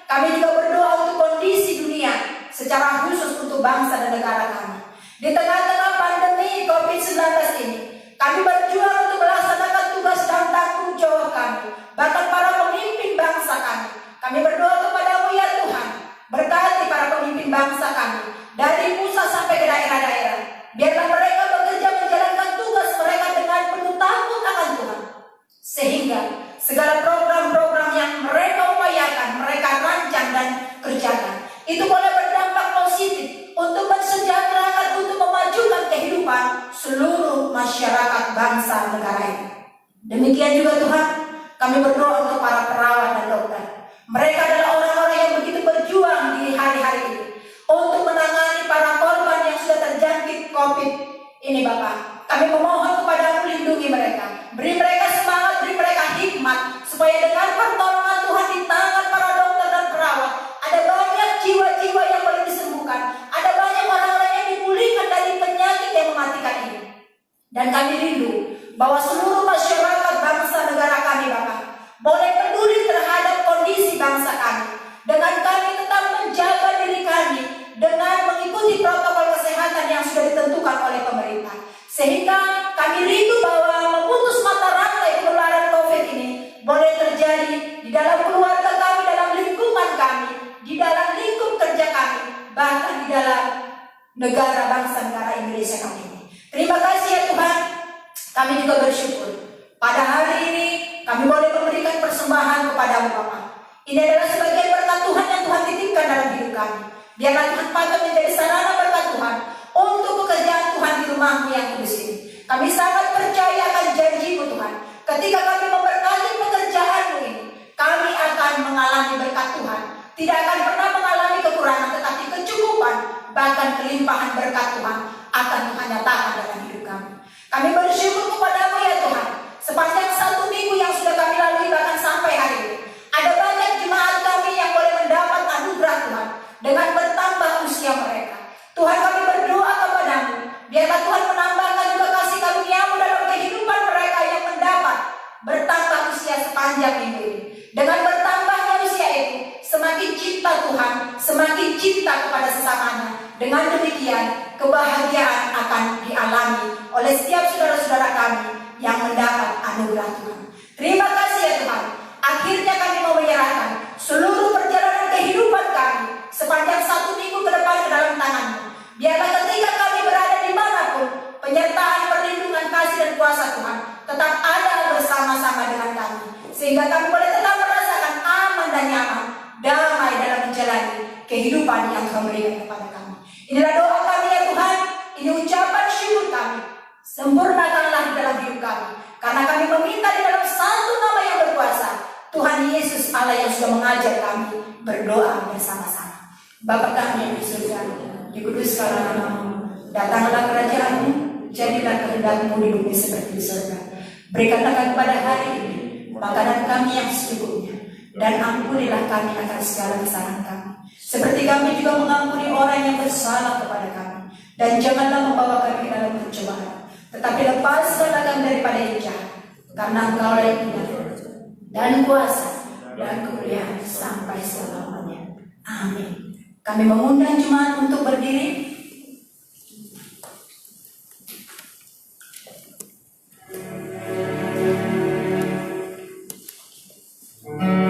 Kami juga berdoa untuk kondisi dunia, secara khusus untuk bangsa dan negara kami. Di tengah-tengah pandemi COVID-19 ini, kami berjuang untuk melaksanakan tugas dan tanggung jawab kami, bahkan para pemimpin bangsa kami. Kami berdoa kepadamu ya Tuhan, berkati para pemimpin bangsa kami, dari pusat sampai ke daerah-daerah. Biarlah mereka bekerja menjalankan tugas mereka dengan penuh takut akan Tuhan, sehingga segala program-program yang mereka upayakan, mereka rancang dan kerjakan, itu boleh berdampak positif untuk mensejahterakan, untuk memajukan kehidupan seluruh masyarakat bangsa negara ini. Demikian juga Tuhan, kami berdoa untuk para perawat dan dokter. Mereka adalah orang-orang yang begitu berjuang di hari-hari ini untuk menangani para korban yang sudah terjangkit COVID ini Bapak. Kami memohon kepadamu, lindungi mereka, beri mereka semangat, beri mereka hikmat, supaya dengan pertolongan Tuhan di tangan para dokter dan perawat, ada banyak jiwa-jiwa yang boleh disembuhkan, ada banyak orang-orang yang dipulihkan dari penyakit yang mematikan ini. Dan kami rindu bahwa seluruh masyarakat bangsa negara kami Bapak boleh peduli terhadap kondisi bangsa kami, dengan kami tetap menjaga diri kami dengan mengikuti protokol kesehatan yang sudah ditentukan oleh pemerintah, sehingga kami rindu bahwa memutus mata rantai penularan COVID ini boleh terjadi di dalam keluarga kami, dalam lingkungan kami, di dalam lingkup kerja kami, bahkan di dalam negara bangsa negara Indonesia kami ini. Terima kasih ya Tuhan, kami juga bersyukur pada hari ini kami boleh memberikan persembahan kepada-Mu Bapa. Ini adalah sebagian berkat Tuhan yang Tuhan titipkan dalam hidup kami. Biarlah Tuhan pakai menjadi sarana berkat Tuhan untuk pekerjaan Tuhan di rumah-Mu yang kudus ini. Kami sangat percaya akan janji-Mu Tuhan. Ketika kami memberkati pekerjaan-Mu ini, kami akan mengalami berkat Tuhan. Tidak akan pernah mengalami kekurangan, tetapi kecukupan, bahkan kelimpahan berkat Tuhan akan Tuhan nyatakan dalam hidup kami. Kami bersyukur kepada-Mu ya Tuhan. Sepanjang 1 minggu yang sudah kami lalui, bahkan sampai hari ini, ada banyak jemaat kami yang boleh mendapat anugerah Tuhan dengan bertambah usia mereka. Tuhan, kami berdoa kepada-Mu, biarlah Tuhan menambahkan juga kasih karunia-Mu dalam kehidupan mereka yang mendapat bertambah usia sepanjang minggu ini. Dengan bertambahnya usia itu, semakin cinta Tuhan, semakin cinta kepada sesamanya. Dengan demikian, kebahagiaan akan dialami oleh setiap saudara-saudara kami yang mendapat anugerah Tuhan. Terima kasih ya Tuhan. Akhirnya kami mau menyerahkan seluruh perjalanan kehidupan kami sepanjang 1 minggu ke depan ke dalam tangan-Mu. Biarlah ketika kami berada dimanapun, penyertaan, perlindungan, kasih dan kuasa Tuhan tetap ada bersama-sama dengan kami, sehingga kami boleh tetap merasakan aman dan nyaman, damai dalam menjalani kehidupan yang Tuhan berikan kepada kami. Inilah doa kami ya Tuhan, ini ucapan syukur kami. Sempurnakanlah di dalam hidup kami, karena kami meminta di dalam satu nama yang berkuasa, Tuhan Yesus Allah yang sudah mengajar kami berdoa bersama-sama. Bapa kami yang di surga, dikuduskanlah nama-Mu, datanglah kerajaan-Mu, jadilah kehendak-Mu di bumi seperti di surga. Berikanlah kami pada hari ini makanan kami yang secukupnya, dan ampunilah kami akan segala kesalahan kami, seperti kami juga mengampuni orang yang bersalah kepada kami. Dan janganlah membawa kami ke dalam pencobaan, tetapi lepaskanlah kami daripada yang jahat, karena Engkau yang punya dan kuasa dan kemuliaan sampai selamanya. Amin. Kami mengundang jemaat untuk berdiri. Amin.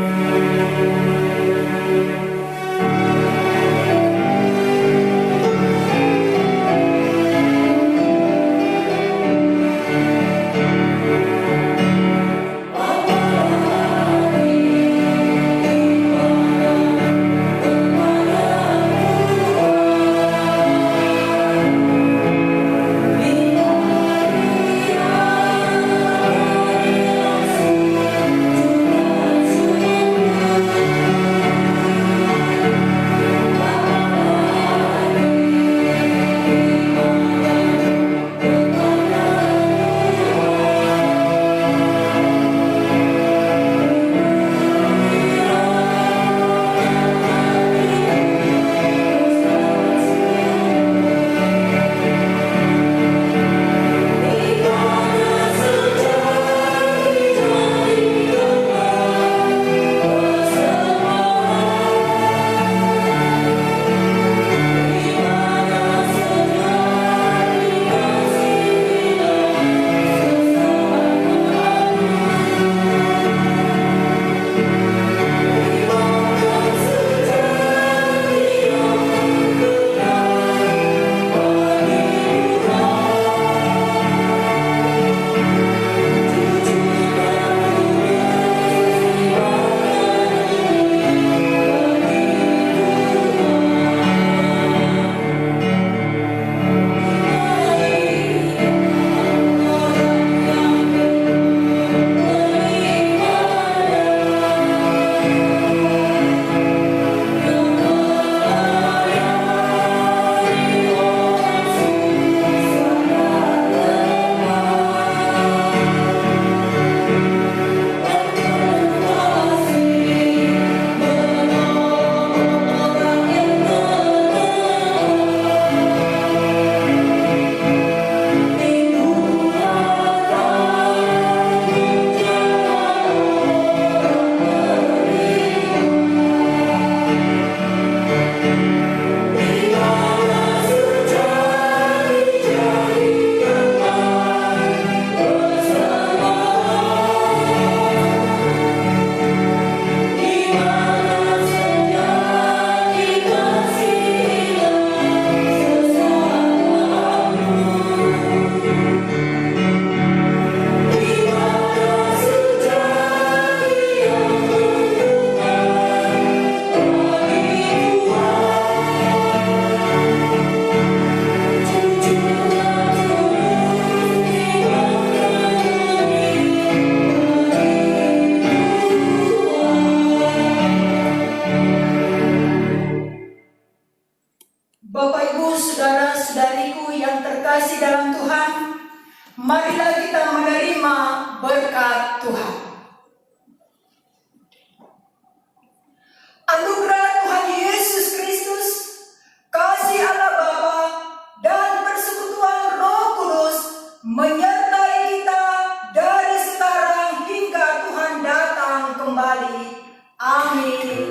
Amin.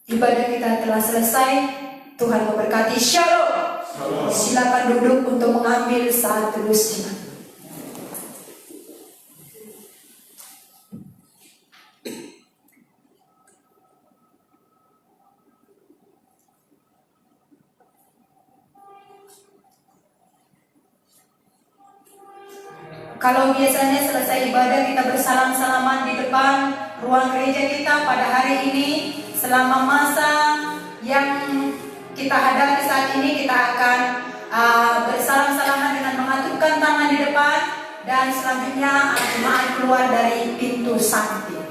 Ibadah kita telah selesai. Tuhan memberkati. Shalom. Silakan duduk untuk mengambil saat telusnya. Kalau biasanya selesai ibadah kita bersalam-salaman di depan ruang gereja kita, pada hari ini selama masa yang kita hadapi saat ini kita akan bersalam-salaman dengan mengaturkan tangan di depan, dan selanjutnya jemaat keluar dari pintu samping.